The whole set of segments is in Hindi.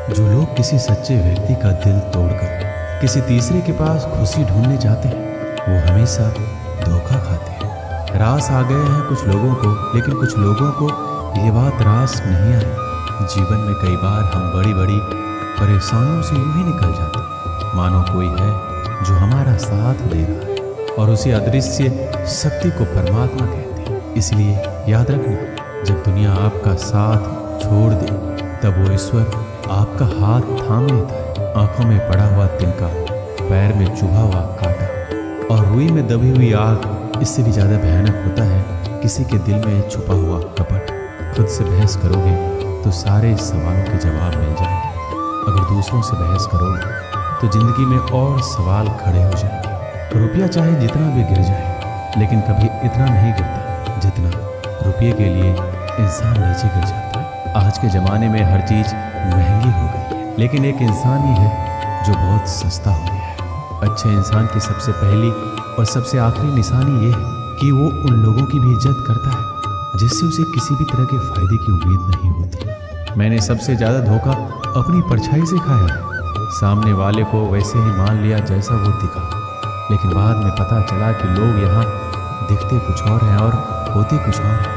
जो लोग किसी सच्चे व्यक्ति का दिल तोड़कर किसी तीसरे के पास खुशी ढूंढने जाते हैं वो हमेशा धोखा खाते हैं। रास आ गए हैं कुछ लोगों को, लेकिन कुछ लोगों को ये बात रास नहीं आई। जीवन में कई बार हम बड़ी बड़ी परेशानियों से यूं ही निकल जाते हैं मानो कोई है जो हमारा साथ दे रहा है, और उसी अदृश्य शक्ति को परमात्मा कहते हैं। इसलिए याद रखना, जब दुनिया आपका साथ छोड़ दे तब वो ईश्वर आपका हाथ थाम लेता है। आंखों में पड़ा हुआ तिनका, पैर में चुभा हुआ कांटा और रुई में दबी हुई आग इससे भी ज़्यादा भयानक होता है किसी के दिल में छुपा हुआ कपट। खुद से बहस करोगे तो सारे सवालों के जवाब मिल जाएंगे। अगर दूसरों से बहस करोगे तो जिंदगी में और सवाल खड़े हो जाएंगे। रुपया चाहे जितना भी गिर जाए, लेकिन कभी इतना नहीं गिरता जितना रुपये के लिए इंसान नीचे गिर जाता है। आज के ज़माने में हर चीज़ महंगी हो गई है, लेकिन एक इंसान ही है जो बहुत सस्ता हो गया है। अच्छे इंसान की सबसे पहली और सबसे आखिरी निशानी ये है कि वो उन लोगों की भी इज्जत करता है जिससे उसे किसी भी तरह के फायदे की उम्मीद नहीं होती। मैंने सबसे ज़्यादा धोखा अपनी परछाई से खाया है। सामने वाले को वैसे ही मान लिया जैसा वो दिखा, लेकिन बाद में पता चला कि लोग यहाँ दिखते कुछ और हैं और होते कुछ और हैं।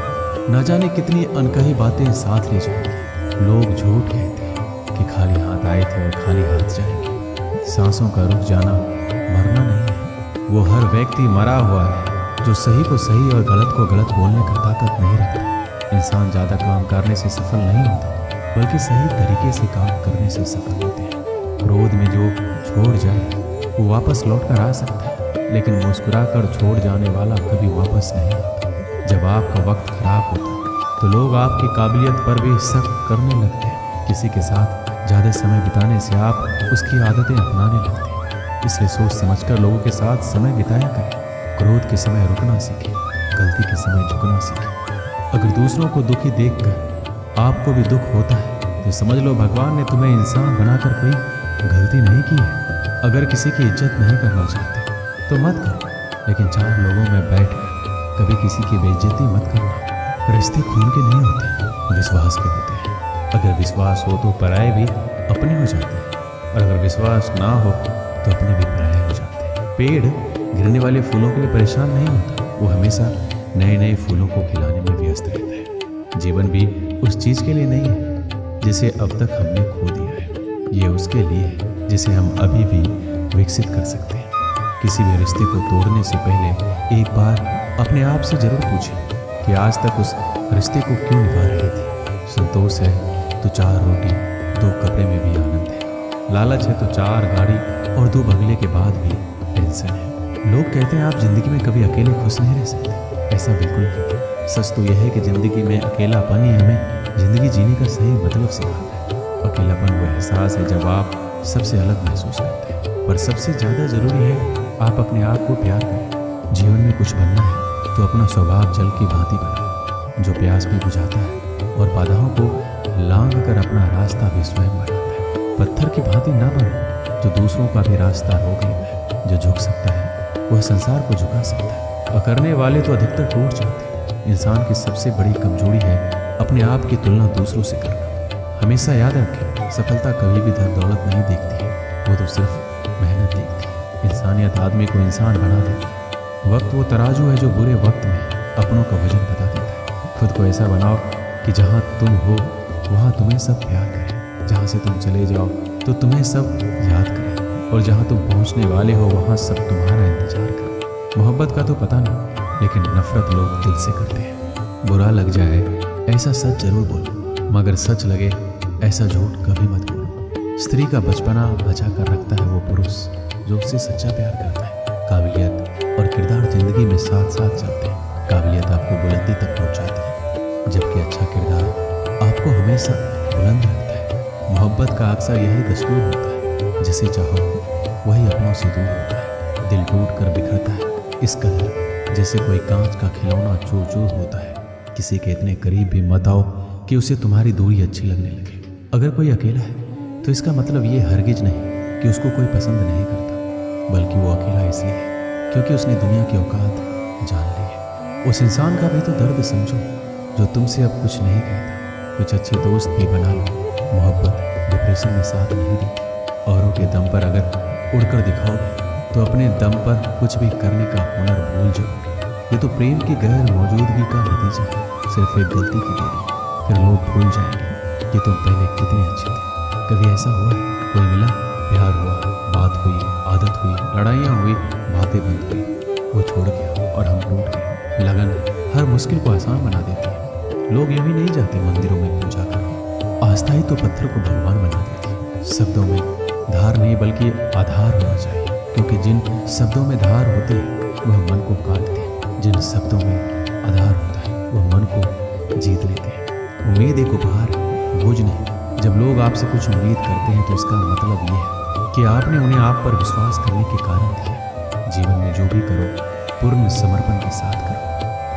न जाने कितनी अनकही बातें साथ ले जाएंगे। लोग झूठ कहते हैं कि खाली हाथ आए थे और खाली हाथ जाएंगे। सांसों का रुक जाना मरना नहीं है, वो हर व्यक्ति मरा हुआ है जो सही को सही और गलत को गलत बोलने का ताकत नहीं रखता। इंसान ज़्यादा काम करने से सफल नहीं होता, बल्कि सही तरीके से काम करने से सफल होते हैं। क्रोध में जो छोड़ जाए वो वापस लौट कर आ सकता है, लेकिन मुस्कुरा कर छोड़ जाने वाला कभी वापस नहीं आता। जब आपका वक्त खराब होता है तो लोग आपकी काबिलियत पर भी शक करने लगते हैं। किसी के साथ ज़्यादा समय बिताने से आप उसकी आदतें अपनाने लगते हैं। इसलिए सोच समझकर लोगों के साथ समय बिताया करें। क्रोध के समय रुकना सीखें, गलती के समय झुकना सीखें। अगर दूसरों को दुखी देखकर आपको भी दुख होता है तो समझ लो भगवान ने तुम्हें इंसान बनाकर कोई गलती नहीं की है। अगर किसी की इज्जत नहीं करना चाहते तो मत करो, लेकिन चार लोगों में बैठकर कभी किसी की बेइज्जती मत करना। रिश्ते खून के नहीं होते, विश्वास के होते हैं। अगर विश्वास हो तो पराये भी अपने हो जाते हैं, और अगर विश्वास ना हो तो अपने भी पराये हो जाते हैं। पेड़ गिरने वाले फूलों के लिए परेशान नहीं होता, वो हमेशा नए नए फूलों को खिलाने में व्यस्त रहता है। जीवन भी उस चीज़ के लिए नहीं है जिसे अब तक हमने खो दिया है, ये उसके लिए है जिसे हम अभी भी विकसित कर सकते हैं। किसी भी रिश्ते को तोड़ने से पहले एक बार अपने आप से जरूर पूछें कि आज तक उस रिश्ते को क्यों निभा रहे थे। संतोष है तो 4 रोटी 2 कपड़े में भी आनंद है। लालच है तो 4 गाड़ी और 2 बंगले के बाद भी टेंशन है। लोग कहते हैं आप जिंदगी में कभी अकेले खुश नहीं रह सकते, ऐसा बिल्कुल नहीं। सच तो यह है कि जिंदगी में अकेलापन ही हमें जिंदगी जीने का सही मतलब सिखाता है। अकेलापन वो एहसास है जब आप सबसे अलग महसूस करते हैं, पर सबसे ज़्यादा ज़रूरी है आप अपने आप को प्यार करें। जीवन में कुछ बनना है तो अपना स्वभाव जल की भांति बनाओ, जो प्यास भी बुझाता है और बाधाओं को लांघ कर अपना रास्ता भी स्वयं बनाता है। पत्थर की भांति ना बनो जो दूसरों का भी रास्ता रोक लेता है। जो झुक सकता है वह संसार को झुका सकता है। अकड़ने वाले तो अधिकतर टूट जाते हैं। इंसान की सबसे बड़ी कमजोरी है अपने आप की तुलना दूसरों से करना। हमेशा याद रखें, सफलता कभी भी धन दौलत नहीं देखती है, वो तो सिर्फ मेहनत देखती है। इंसानियत आदमी को इंसान बना देती है। वक्त वो तराजू है जो बुरे वक्त में अपनों का वजन बता देता है। खुद को ऐसा बनाओ कि जहाँ तुम हो वहाँ तुम्हें सब प्यार करें, जहाँ से तुम चले जाओ तो तुम्हें सब याद करें, और जहाँ तुम पहुँचने वाले हो वहाँ सब तुम्हारा इंतजार करें। मोहब्बत का तो पता नहीं, लेकिन नफरत लोग दिल से करते हैं। बुरा लग जाए ऐसा सच जरूर बोलो, मगर सच लगे ऐसा झूठ कभी मत बोलो। स्त्री का बचपना बचा कर रखता है वो पुरुष जो उससे सच्चा प्यार करता है। काबिलियत और किरदार जिंदगी में साथ साथ चलते हैं। काबिलियत आपको बुलंदी तक पहुंचाती है, जबकि अच्छा किरदार आपको हमेशा बुलंद रखता है। मोहब्बत का अक्सर यही दस्तूर होता है, जिसे चाहो वही अपनों से दूर होता है। दिल टूट कर बिखरता है इस कदर जैसे कोई कांच का खिलौना चूर चूर होता है। किसी के इतने करीब भी मत आओ कि उसे तुम्हारी दूरी अच्छी लगने लगे। अगर कोई अकेला है तो इसका मतलब ये हरगिज नहीं कि उसको कोई पसंद नहीं करता, बल्कि वो अकेला इसलिए है क्योंकि उसने दुनिया की औकात जान ली है। उस इंसान का भी तो दर्द समझो जो तुमसे अब कुछ नहीं कहता। कुछ अच्छे दोस्त भी बना लो, मोहब्बत डिप्रेशन में साथ नहीं दी। औरों के दम पर अगर उड़कर दिखाओगे तो अपने दम पर कुछ भी करने का हुनर भूल जाओगे। ये तो प्रेम की गैर मौजूदगी का नतीजा है, सिर्फ एक गलती की देरी। फिर लोग भूल जाएंगे कि तुम पहले कितने अच्छे थे। कभी ऐसा हुआ है, कोई मिला, प्यार हुआ, बात हुई, आदत हुई, लड़ाइयाँ हुई, बातें बंद हुई, वो छोड़ गया और हम टूट गए। लगन हर मुश्किल को आसान बना देती है। लोग यूं ही नहीं जाते मंदिरों में पूजा कर। आस्था ही तो पत्थर को भगवान बना देती है। शब्दों में धार नहीं बल्कि आधार होना चाहिए, क्योंकि जिन शब्दों में धार होते हैं वह मन को काटते हैं, जिन शब्दों में आधार होता है वह मन को जीत लेते हैं। उम्मीद एक उपहार है, बोझ नहीं। जब लोग आपसे कुछ उम्मीद करते हैं तो इसका मतलब ये है कि आपने उन्हें आप पर विश्वास करने के कारण दिया। जीवन में जो भी करो पूर्ण समर्पण के साथ करो।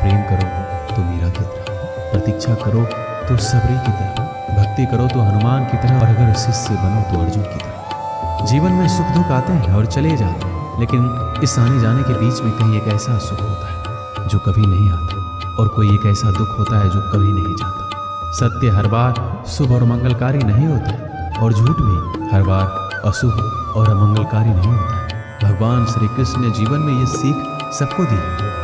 प्रेम करो तो मीरा की तरह, प्रतीक्षा करो तो सबरी की तरह, भक्ति करो तो हनुमान की तरह, और अगर शिष्य बनो तो अर्जुन की तरह। जीवन में सुख दुख आते हैं और चले जाते हैं, लेकिन इस आने जाने के बीच में कहीं एक ऐसा सुख होता है जो कभी नहीं आता, और कोई एक ऐसा दुख होता है जो कभी नहीं जाता। सत्य हर बार शुभ और मंगलकारी नहीं होता है, और झूठ भी हर बार अशुभ और अमंगलकारी नहीं होता है। भगवान श्री कृष्ण ने जीवन में ये सीख सबको दी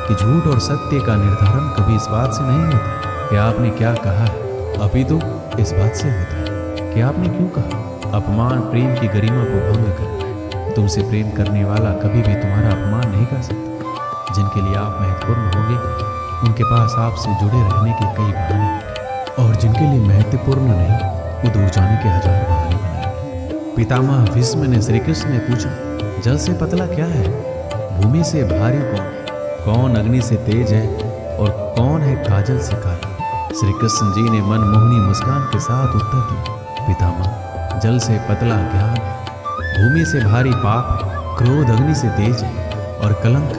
कि झूठ और सत्य का निर्धारण कभी इस बात से नहीं होता है कि आपने क्या कहा है, अपितु इस बात से होता है कि आपने क्यों कहा। अपमान प्रेम की गरिमा को भंग करता है। तुमसे प्रेम करने वाला कभी भी तुम्हारा अपमान नहीं कर सकता। जिनके लिए आप महत्वपूर्ण होंगे उनके पास आपसे जुड़े रहने के कई बहाने होंगे, और जिनके लिए महत्वपूर्ण नहीं वो दूर जाने के हजार बहाने बनाएंगे। पितामह भीष्म ने श्री कृष्ण ने पूछा, जल से पतला क्या है, भूमि से भारी कौन है, कौन अग्नि से तेज है और कौन है काजल से काला। श्री कृष्ण जी ने मनमोहनी मुस्कान के साथ उत्तर दिया, पितामह जल से पतला ज्ञान है, भूमि से भारी पाप है, क्रोध अग्नि से तेज है और कलंक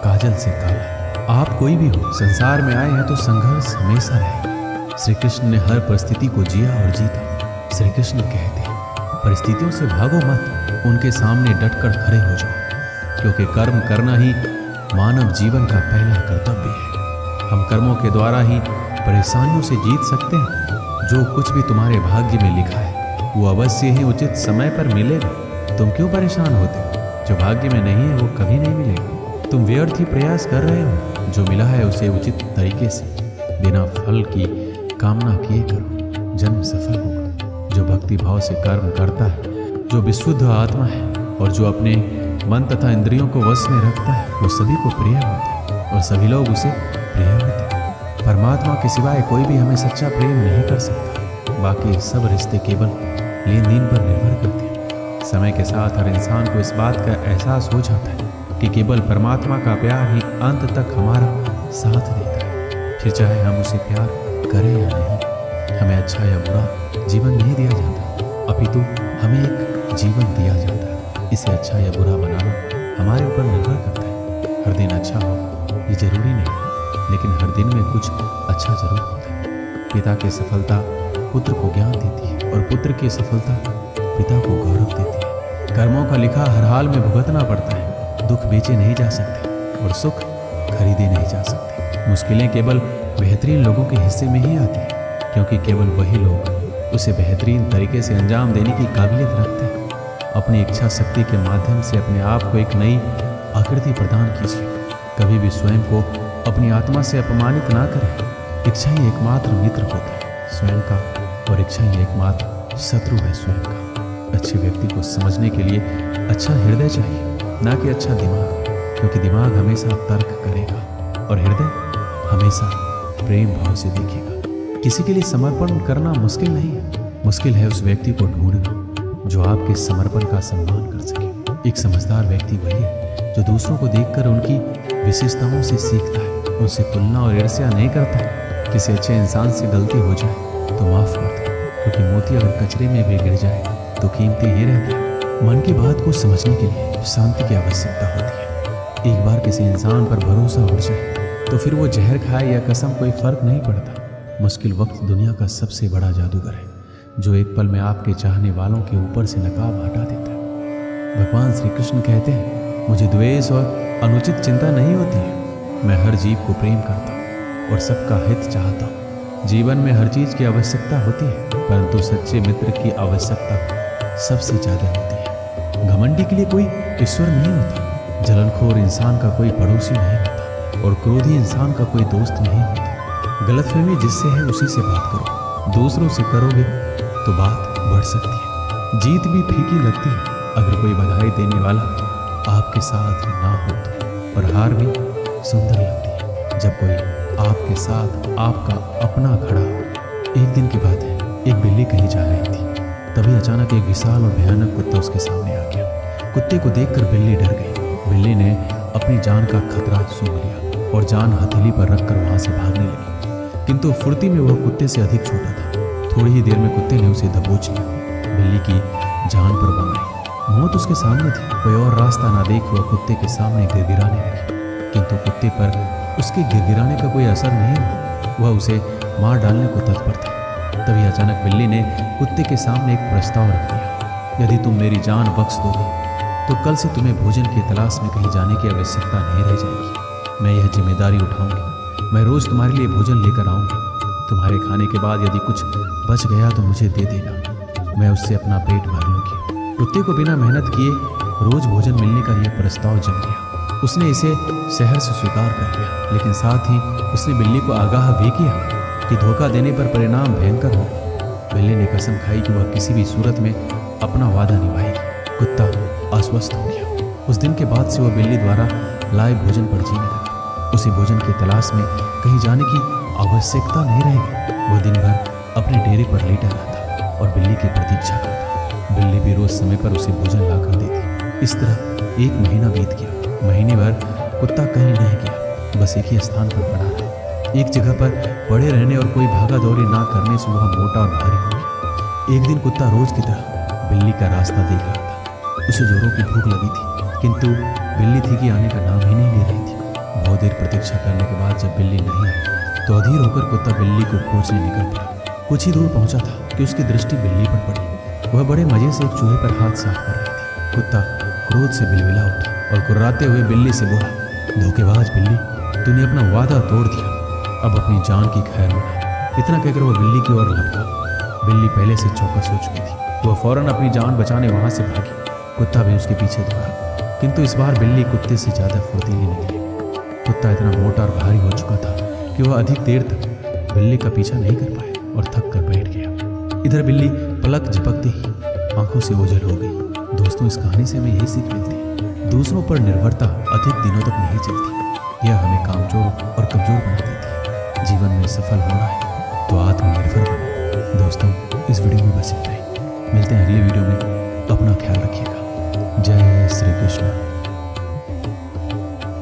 काजल से काला। आप कोई भी हो, संसार में आए हैं तो संघर्ष हमेशा रहेगा। श्री कृष्ण ने हर परिस्थिति को जिया और जीता। श्री कृष्ण कहते हैं, परिस्थितियों से भागो मत, उनके सामने डटकर खड़े हो जाओ, क्योंकि कर्म करना ही मानव जीवन का पहला कर्तव्य है। हम कर्मों के द्वारा ही परेशानियों से जीत सकते हैं। जो कुछ भी तुम्हारे भाग्य में लिखा है वो अवश्य ही उचित समय पर मिलेगा। तुम क्यों परेशान होते हो? जो भाग्य में नहीं है वो कभी नहीं मिलेगा। तुम व्यर्थ ही प्रयास कर रहे हो। जो मिला है उसे उचित तरीके से बिना फल की कामना किए करो, जन्म सफल होगा। जो भक्ति भाव से कर्म करता है, जो विशुद्ध आत्मा है और जो अपने मन तथा इंद्रियों को वश में रखता है, वो सभी को प्रिय होता है और सभी लोग उसे प्रिय होते हैं। परमात्मा के सिवाय कोई भी हमें सच्चा प्रेम नहीं कर सकता। बाकी सब रिश्ते केवल लेन देन पर निर्भर करते हैं। समय के साथ हर इंसान को इस बात का एहसास हो जाता है कि केवल परमात्मा का प्यार ही अंत तक हमारा साथ देता है। फिर चाहे हम उसे प्यार करें या नहीं, हमें अच्छा या बुरा जीवन नहीं दिया जाता, अपितु हमें एक जीवन दिया जाता है। इसे अच्छा या बुरा बनाना हमारे ऊपर निर्भर करता है। हर दिन अच्छा हो ये जरूरी नहीं, लेकिन हर दिन में कुछ अच्छा जरूर होता है। पिता की सफलता पुत्र को ज्ञान देती है और पुत्र की सफलता पिता को गौरव देती है। कर्मों का लिखा हर हाल में भुगतना पड़ता है। दुख बेचे नहीं जा सकते और सुख खरीदे नहीं जा सकते। मुश्किलें केवल बेहतरीन लोगों के हिस्से में ही आती हैं, क्योंकि केवल वही लोग उसे बेहतरीन तरीके से अंजाम देने की काबिलियत रखते हैं। अपनी इच्छा शक्ति के माध्यम से अपने आप को एक नई आकृति प्रदान कीजिए। कभी भी स्वयं को अपनी आत्मा से अपमानित ना करें। इच्छा ही एकमात्र मित्र होता है स्वयं का, और इच्छा ही एकमात्र शत्रु है स्वयं का। अच्छे व्यक्ति को समझने के लिए अच्छा हृदय चाहिए, ना कि अच्छा दिमाग, क्योंकि दिमाग हमेशा तर्क करेगा और हृदय हमेशा प्रेम भाव से देखेगा। किसी के लिए समर्पण करना मुश्किल नहीं है, मुश्किल है उस व्यक्ति को ढूंढना जो आपके समर्पण का सम्मान कर सके। एक समझदार व्यक्ति वही है जो दूसरों को देखकर उनकी विशेषताओं से सीखता है, उनसे तुलना और ईर्ष्या नहीं करता। किसी अच्छे इंसान से गलती हो जाए तो माफ़ कर दो, क्योंकि मोती अगर कचरे में भी गिर जाए तो कीमती ही रहता है। मन की बात को समझने के लिए शांति की आवश्यकता होती है। एक बार किसी इंसान पर भरोसा उठ जाए तो फिर वो जहर खाए या कसम कोई फर्क नहीं पड़ता। मुश्किल वक्त दुनिया का सबसे बड़ा जादूगर है, जो एक पल में आपके चाहने वालों के ऊपर से नकाब हटा देता है। भगवान श्री कृष्ण कहते हैं, मुझे द्वेष और अनुचित चिंता नहीं होती है। मैं हर जीव को प्रेम करता हूँ और सबका हित चाहता हूँ। जीवन में हर चीज की आवश्यकता होती है, परंतु सच्चे मित्र की आवश्यकता सबसे ज्यादा होती है। घमंडी के लिए कोई ईश्वर नहीं होता, जलनखोर इंसान का कोई पड़ोसी नहीं होता और क्रोधी इंसान का कोई दोस्त नहीं होता। गलतफहमी जिससे है उसी से बात करो, दूसरों से करोगे तो बात बढ़ सकती है। जीत भी फीकी लगती है अगर कोई बधाई देने वाला आपके साथ ना हो तो, और हार भी सुंदर लगती है जब कोई आपके साथ आपका अपना खड़ा हो। एक दिन की बात है, एक बिल्ली कहीं जा रही थी, तभी अचानक एक विशाल और भयानक कुत्ता उसके सामने आ गया। कुत्ते को देखकर बिल्ली डर गई। बिल्ली ने अपनी जान का खतरा सूंघ लिया और जान हथेली पर रखकर वहां से भागने लगी, किंतु फुर्ती में वह कुत्ते से अधिक छोटा था। थोड़ी ही देर में कुत्ते ने उसे दबोच लिया। बिल्ली की जान पर बन आई, मौत उसके सामने थी। कोई और रास्ता ना देख वह कुत्ते के सामने गिड़गिड़ाने लगी, किंतु कुत्ते पर उसके गिड़गिड़ाने का कोई असर नहीं हुआ। वह उसे मार डालने को तत्पर था। तभी अचानक बिल्ली ने कुत्ते के सामने एक प्रस्ताव रख दिया। यदि तुम मेरी जान बख्श दोगे तो कल से तुम्हें भोजन की तलाश में कहीं जाने की आवश्यकता नहीं रह जाएगी। मैं यह जिम्मेदारी उठाऊंगी। मैं रोज तुम्हारे लिए भोजन लेकर आऊंगी। तुम्हारे खाने के बाद यदि कुछ बच गया तो मुझे दे देना, मैं उससे अपना पेट भर लूंगी। कुत्ते को बिना मेहनत किए रोज भोजन मिलने का यह प्रस्ताव जम गया। उसने इसे शहर से स्वीकार कर लिया, लेकिन साथ ही उसने बिल्ली को आगाह भी किया कि धोखा देने पर परिणाम भयंकर होगा। बिल्ली ने कसम खाई कि वह किसी भी सूरत में अपना वादा निभाएगी। कुत्ता आश्वस्त हो गया। उस दिन के बाद से वह बिल्ली द्वारा लाए भोजन पर जीने लगा। उसे भोजन की तलाश में कहीं जाने की आवश्यकता नहीं रहेगी। वह दिन भर अपने डेरे पर लेटा रहता और बिल्ली की प्रतीक्षा करता। बिल्ली भी रोज समय पर उसे भोजन ला कर देती। इस तरह एक महीना बीत गया। महीने भर कुत्ता कहीं नहीं गया, बस एक ही स्थान पर पड़ा रहा। एक जगह पर पड़े रहने और कोई भागा दौड़ी ना करने से वह मोटा और भारी हो गया। एक दिन कुत्ता रोज की तरह बिल्ली का रास्ता देख रहा था। उसे जोरों की भूख लगी थी, किंतु बिल्ली थी कि आने का नाम ही नहीं ले रही थी। बहुत देर प्रतीक्षा करने के बाद जब बिल्ली नहीं आई तो अधीर होकर कुत्ता बिल्ली को खोजने निकल पड़ा। कुछ ही दूर पहुंचा था कि उसकी दृष्टि बिल्ली पर पड़ी। वह बड़े मजे से एक चूहे पर हाथ साफ कर रही थी। कुत्ता क्रोध से बिलबिला उठा और कुर्राते हुए बिल्ली से बोला, धोखेबाज बिल्ली, तूने अपना वादा तोड़ दिया, अब अपनी जान की खैर मना। इतना कहकर वह बिल्ली की ओर लपका। बिल्ली पहले से चौकस हो चुकी थी। वह फौरन अपनी जान बचाने वहां से भागी। कुत्ता भी उसके पीछे दौड़ा, किंतु इस बार बिल्ली कुत्ते से ज्यादा फुर्तीली निकली। कुत्ता इतना मोटा और भारी हो चुका था कि वह अधिक देर तक बिल्ली का पीछा नहीं कर पाया और थक कर बैठ गया। इधर बिल्ली पलक झपकते ही आंखों से ओझल हो गई। दोस्तों, इस कहानी से हमें यही सीख मिलती है, दूसरों पर निर्भरता अधिक दिनों तक नहीं चलती। यह हमें कामचोर और कमजोर बना देती है। जीवन में सफल होना है तो आत्मनिर्भर बनो। दोस्तों, इस वीडियो में बस इतना ही। मिलते हैं अगली वीडियो में। अपना ख्याल रखिएगा। जय श्री कृष्ण।